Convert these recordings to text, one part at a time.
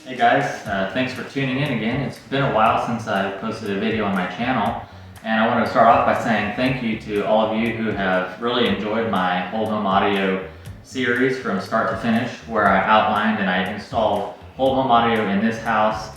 Hey guys, thanks for tuning in again. It's been a while since I posted a video on my channel, and I want to start off by saying thank you to all of you who have really enjoyed my whole home audio series from start to finish, where I outlined and I installed whole home audio in this house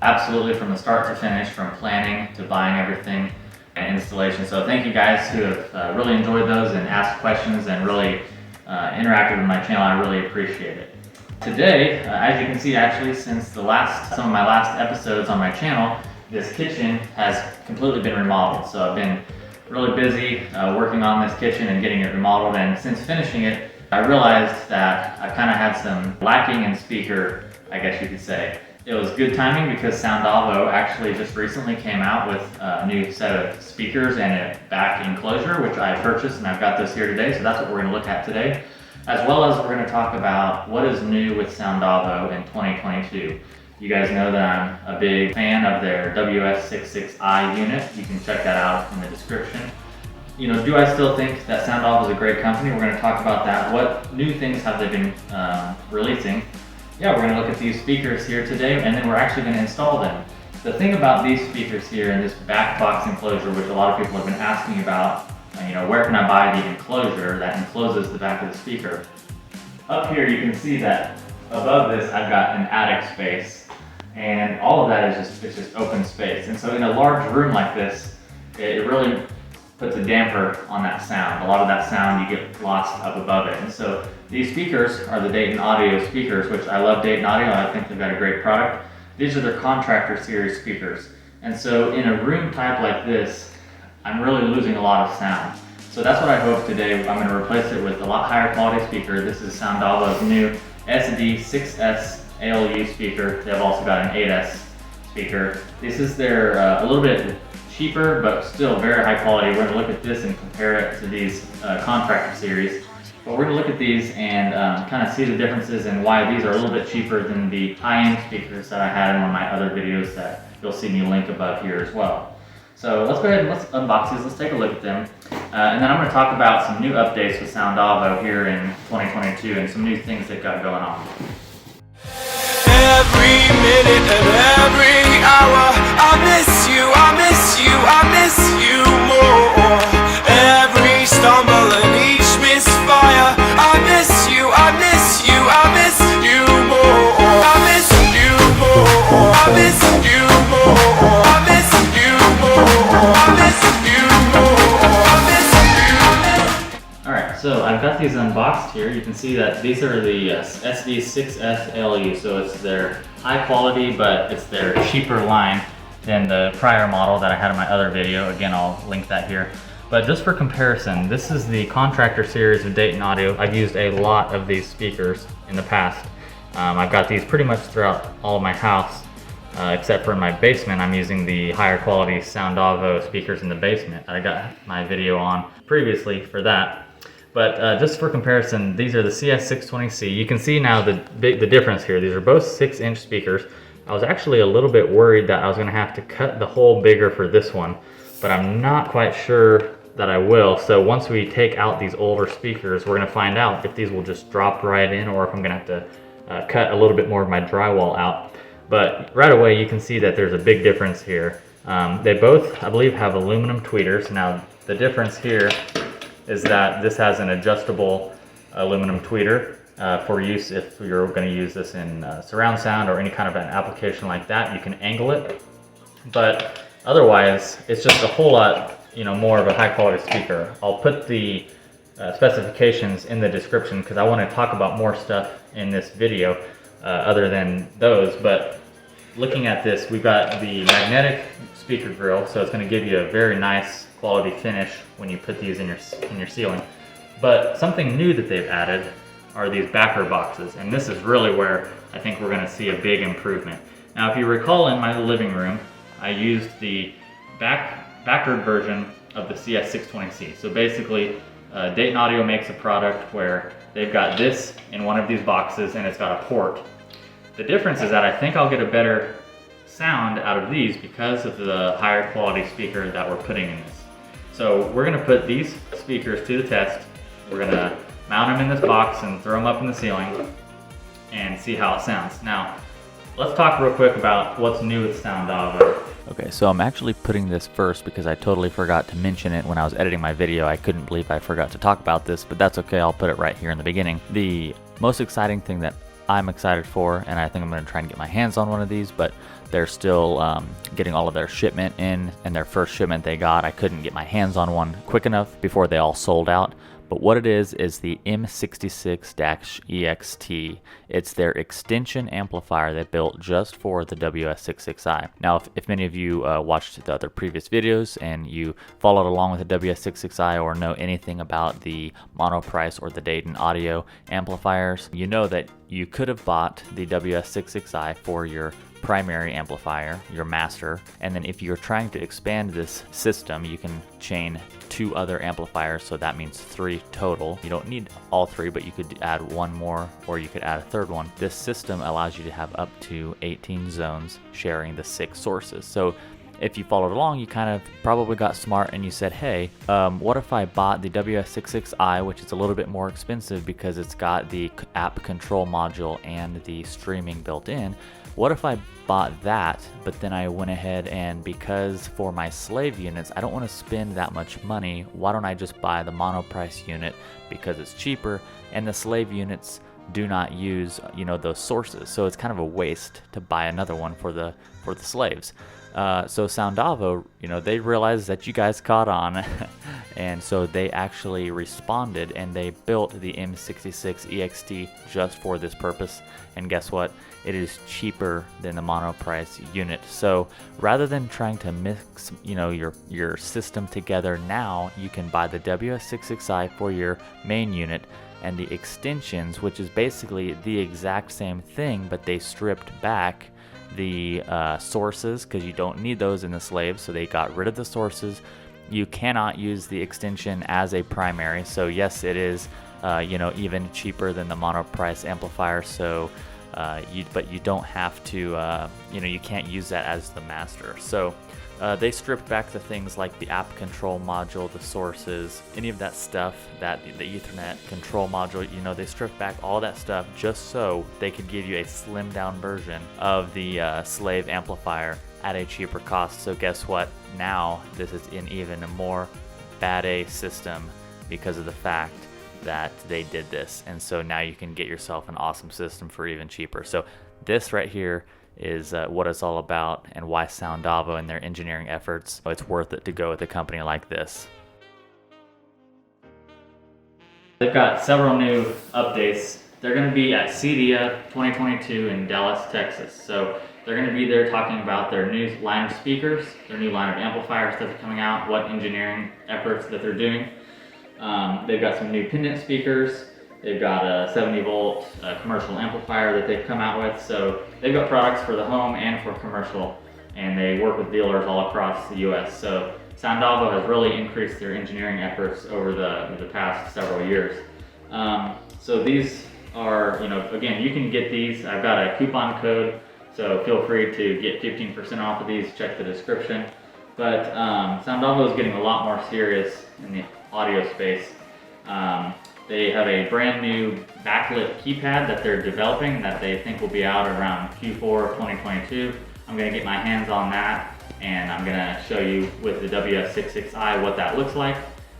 absolutely from the start to finish, from planning to buying everything and installation. So thank you guys who have really enjoyed those and asked questions and really interacted with my channel. I really appreciate it. Today, as you can see, actually, since some of my last episodes on my channel, this kitchen has completely been remodeled. So I've been really busy working on this kitchen and getting it remodeled. And since finishing it, I realized that I kind of had some lacking in speaker, I guess you could say. It was good timing because Soundavo actually just recently came out with a new set of speakers and a back enclosure, which I purchased, and I've got this here today. So that's what we're going to look at today. As well as we're going to talk about what is new with Soundavo in 2022. You guys know that I'm a big fan of their SD-6S-ALU unit. You can check that out in the description. You know, do I still think that Soundavo is a great company? We're going to talk about that. What new things have they been releasing? Yeah, we're going to look at these speakers here today, and then we're actually going to install them. The thing about these speakers here in this back box enclosure, which a lot of people have been asking about, you know, where can I buy the enclosure that encloses the back of the speaker? Up here you can see that above this I've got an attic space, and all of that is just open space. And so in a large room like this, it really puts a damper on that sound. A lot of that sound you get lost up above it. And so these speakers are the Dayton Audio speakers, which I love Dayton Audio. I think they've got a great product. These are their contractor series speakers. And so in a room type like this, I'm really losing a lot of sound. So that's what I hope today. I'm going to replace it with a lot higher quality speaker. This is Soundavo's new SD-6S-ALU speaker. They've also got an 8S speaker. This is their a little bit cheaper, but still very high quality. We're going to look at this and compare it to these contractor series. But we're going to look at these and kind of see the differences and why these are a little bit cheaper than the high-end speakers that I had in one of my other videos that you'll see me link above here as well. So let's go ahead and let's unbox these, let's take a look at them. And then I'm going to talk about some new updates with Soundavo here in 2022 and some new things they've got going on. Every minute and every hour, I miss you, I miss you, I miss you more. Every stumble and each misfire, I miss you, I miss you, I miss you more. I miss you more, I miss you more, I miss you more, I miss you more, I miss you. Alright, so I've got these unboxed here. You can see that these are the SD-6S-ALU, so it's their high quality, but it's their cheaper line than the prior model that I had in my other video. Again, I'll link that here. But just for comparison, this is the contractor series of Dayton Audio. I've used a lot of these speakers in the past. I've got these pretty much throughout all of my house, except for in my basement. I'm using the higher quality Soundavo speakers in the basement. I got my video on previously for that. But just for comparison, these are the CS620C. You can see now the difference here. These are both 6-inch speakers. I was actually a little bit worried that I was going to have to cut the hole bigger for this one, but I'm not quite sure that I will. So once we take out these older speakers, we're going to find out if these will just drop right in or if I'm going to have to cut a little bit more of my drywall out. But right away you can see that there's a big difference here. They both, I believe, have aluminum tweeters. Now the difference here is that this has an adjustable aluminum tweeter for use if you're going to use this in surround sound or any kind of an application like that. You can angle it, but otherwise it's just a whole lot, you know, more of a high quality speaker. I'll put the specifications in the description because I want to talk about more stuff in this video other than those. But looking at this, we've got the magnetic speaker grill, so it's going to give you a very nice quality finish when you put these in your ceiling. But something new that they've added are these backer boxes, and this is really where I think we're going to see a big improvement. Now, if you recall, in my living room, I used the backward version of the CS620C. So basically, Dayton Audio makes a product where they've got this in one of these boxes and it's got a port. The difference is that I think I'll get a better sound out of these because of the higher quality speaker that we're putting in this. So we're going to put these speakers to the test. We're going to mount them in this box and throw them up in the ceiling and see how it sounds. Now, let's talk real quick about what's new with Soundavo. Okay, so I'm actually putting this first because I totally forgot to mention it when I was editing my video. I couldn't believe I forgot to talk about this, but that's okay, I'll put it right here in the beginning. The most exciting thing that I'm excited for, and I think I'm going to try and get my hands on one of these, but they're still getting all of their shipment in, and their first shipment they got, I couldn't get my hands on one quick enough before they all sold out. But what it is the M66-EXT. It's their extension amplifier they built just for the WS-66i. Now, if many of you watched the other previous videos and you followed along with the WS-66i or know anything about the monoprice or the Dayton Audio amplifiers, you know that you could have bought the WS-66i for your primary amplifier, your master, and then if you're trying to expand this system, you can chain 2 other amplifiers, so that means 3 total. You don't need all 3, but you could add 1 more, or you could add a 3rd one. This system allows you to have up to 18 zones sharing the 6 sources. So if you followed along, you kind of probably got smart and you said, hey, what if I bought the WS-66i, which is a little bit more expensive because it's got the app control module and the streaming built in. What if I bought that, but then I went ahead and because for my slave units, I don't want to spend that much money, why don't I just buy the monoprice unit because it's cheaper and the slave units do not use, you know, those sources. So it's kind of a waste to buy another one for the slaves. So Soundavo, you know, they realized that you guys caught on and so they actually responded and they built the M66-EXT just for this purpose. And guess what? It is cheaper than the monoprice unit. So rather than trying to mix, you know, your system together now, you can buy the WS-66i for your main unit and the extensions, which is basically the exact same thing, but they stripped back the sources because you don't need those in the slaves, so they got rid of the sources. You cannot use the extension as a primary, so yes, it is you know, even cheaper than the monoprice amplifier. So but you don't have to you know, you can't use that as the master. So they stripped back the things like the app control module, the sources, any of that stuff, that the Ethernet control module, you know, they stripped back all that stuff just so they could give you a slimmed down version of the slave amplifier at a cheaper cost. So guess what? Now this is an even more bad A system because of the fact that they did this. And so now you can get yourself an awesome system for even cheaper. So this right here is what it's all about and why Soundavo and their engineering efforts, it's worth it to go with a company like this. They've got several new updates. They're going to be at CEDIA 2022 in Dallas, Texas. So they're going to be there talking about their new line of speakers, their new line of amplifiers that's coming out, what engineering efforts that they're doing. They've got some new pendant speakers. They've got a 70-volt commercial amplifier that they've come out with. So they've got products for the home and for commercial, and they work with dealers all across the U.S. So Soundavo has really increased their engineering efforts over the past several years. So these are, you know, again, you can get these. I've got a coupon code, so feel free to get 15% off of these. Check the description. But Soundavo is getting a lot more serious in the audio space. They have a brand new backlit keypad that they're developing that they think will be out around Q4 of 2022. I'm going to get my hands on that and I'm going to show you with the WS-66i what that looks like.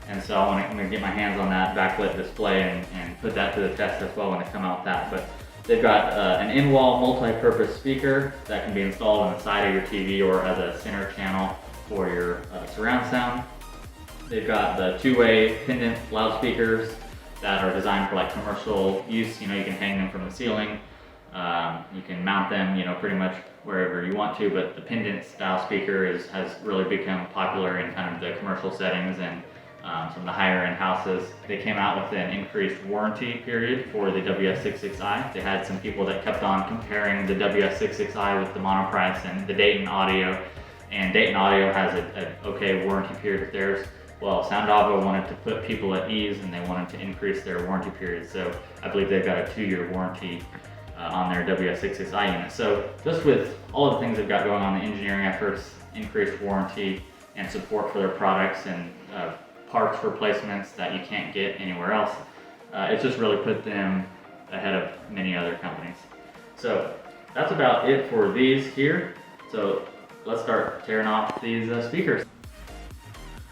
And so I'm going to get my hands on that backlit display and put that to the test as well when they come out with that. But they've got an in-wall multi-purpose speaker that can be installed on the side of your TV or as a center channel for your surround sound. They've got the two-way pendant loudspeakers that are designed for like commercial use. You know, you can hang them from the ceiling. You can mount them, you know, pretty much wherever you want to, but the pendant style speaker has really become popular in kind of the commercial settings and some of the higher end houses. They came out with an increased warranty period for the WS-66i. They had some people that kept on comparing the WS-66i with the monoprice and the Dayton Audio, and Dayton Audio has an okay warranty period with theirs. Well, Soundavo wanted to put people at ease and they wanted to increase their warranty period. So I believe they've got a 2-year warranty on their WS-66i unit. So just with all the things they've got going on, the engineering efforts, increased warranty, and support for their products and parts replacements that you can't get anywhere else, it's just really put them ahead of many other companies. So that's about it for these here. So let's start tearing off these speakers.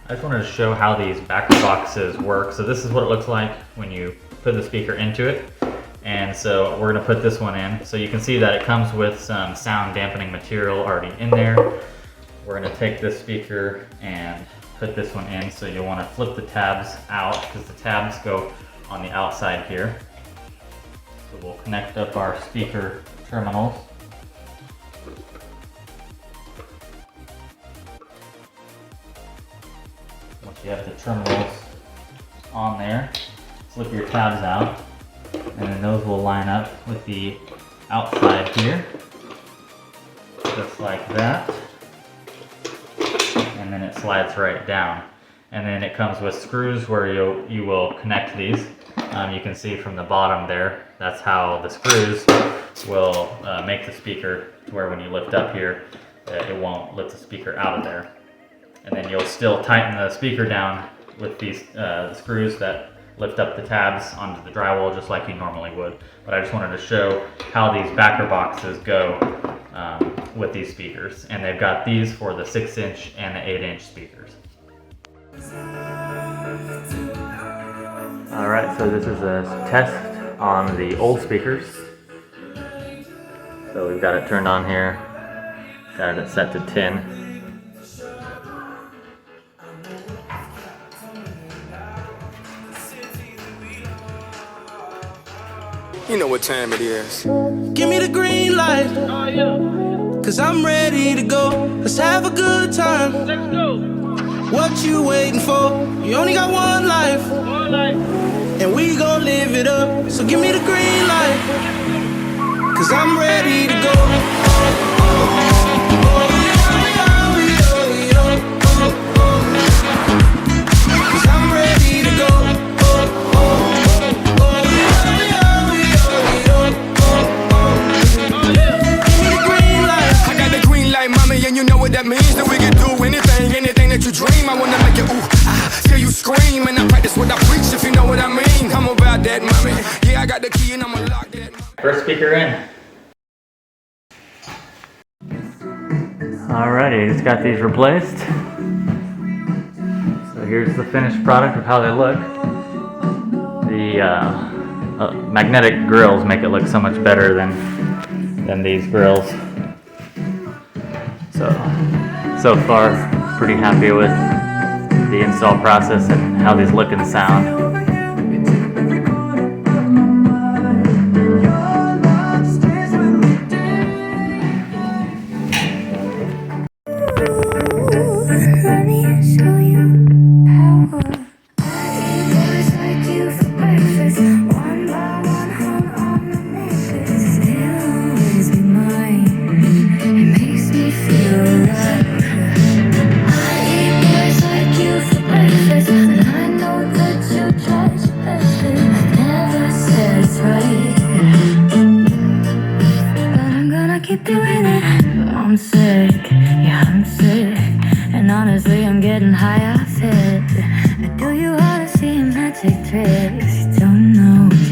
I just wanted to show how these backer boxes work. So this is what it looks like when you put the speaker into it. And so we're gonna put this one in. So you can see that it comes with some sound dampening material already in there. We're gonna take this speaker and put this one in. So you'll wanna flip the tabs out because the tabs go on the outside here. So we'll connect up our speaker terminals. Once you have the terminals on there, flip your tabs out, and then those will line up with the outside here, just like that. And then it slides right down. And then it comes with screws where you will connect these. You can see from the bottom there, that's how the screws will make the speaker to where when you lift up here, it won't lift the speaker out of there. And then you'll still tighten the speaker down with these screws that lift up the tabs onto the drywall just like you normally would. But I just wanted to show how these backer boxes go with these speakers. And they've got these for the 6-inch and the 8-inch speakers. Alright, so this is a test on the old speakers. So we've got it turned on here, got it set to 10. You know what time it is. Give me the green light. Oh, yeah. Cause I'm ready to go. Let's have a good time. Let's go. What you waiting for? You only got one life. One life. And we gon' live it up. So give me the green light. Cause I'm ready to go. Cause I'm ready to go. And you know what that means, that we can do anything that you dream. I wanna make you ooh, ah, till you scream. And I practice what I preach, if you know what I mean. I'm about that, mommy. Yeah, I got the key and I'ma lock that. First speaker in. Alrighty, just got these replaced. So here's the finished product of how they look. The magnetic grills make it look so much better than these grills. So far, pretty happy with the install process and how these look and sound. Keep doing it. I'm sick, yeah, I'm sick. And honestly, I'm getting high off it. But do you wanna see magic tricks? You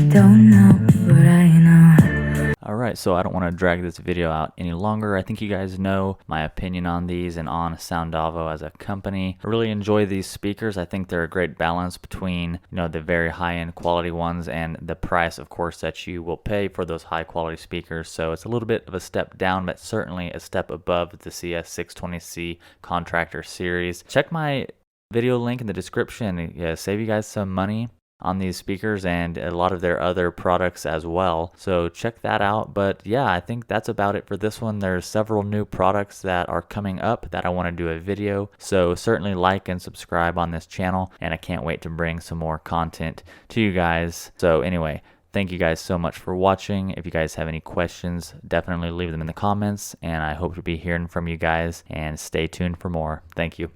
don't know what I know. Alright, so I don't want to drag this video out any longer. I think you guys know my opinion on these and on Soundavo as a company. I really enjoy these speakers. I think they're a great balance between, the very high-end quality ones and the price, of course, that you will pay for those high-quality speakers. So it's a little bit of a step down, but certainly a step above the CS620C Contractor series. Check my video link in the description. Yeah, save you guys some money on these speakers and a lot of their other products as well, so check that out. But yeah, I think that's about it for this one. There's several new products that are coming up that I want to do a video, so certainly like and subscribe on this channel, and I can't wait to bring some more content to you guys. So anyway, thank you guys so much for watching. If you guys have any questions, definitely leave them in the comments, and I hope to be hearing from you guys, and stay tuned for more. Thank you.